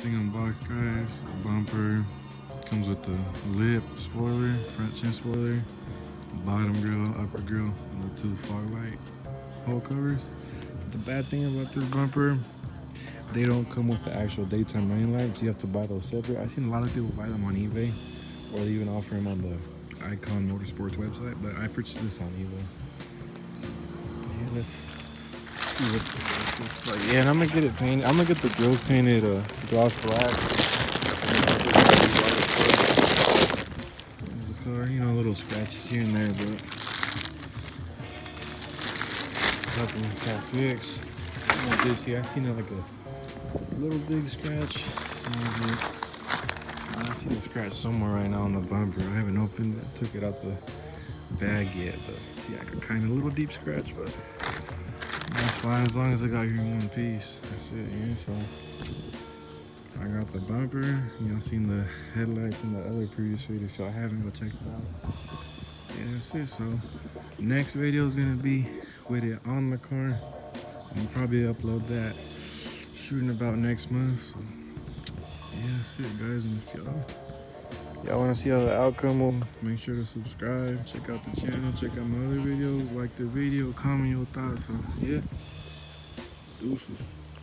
Thing on box, guys. Bumper comes with the lip spoiler, front chin spoiler, bottom grill, upper grill, and the two fog light hole covers. The bad thing about this bumper, they don't come with the actual daytime running lights. You have to buy those separate. I've seen a lot of people buy them on eBay, or they even offer them on the Ikon Motorsports website, but I purchased this on eBay. So, yeah, let's see what this looks like. Yeah, and I'm gonna get it painted. I'm gonna get the grills painted gloss black. There's the car, you know, little scratches here and there, but nothing can't fix. Like this here, I seen it like a little big scratch. I see the scratch somewhere right now on the bumper. I haven't opened it, took it out the bag yet, but yeah, I got kind of a little deep scratch, but that's fine as long as I got here in one piece. That's it, yeah. So I got the bumper. Y'all seen the headlights in the other previous video. If y'all haven't, go check it out. Yeah, that's it. So next video is gonna be with it on the car. I'll probably upload that shooting about next month. So yeah, that's it, guys. And if y'all want to see how the outcome will, make sure to subscribe, check out the channel, check out my other videos, like the video, comment your thoughts. So yeah, deuces.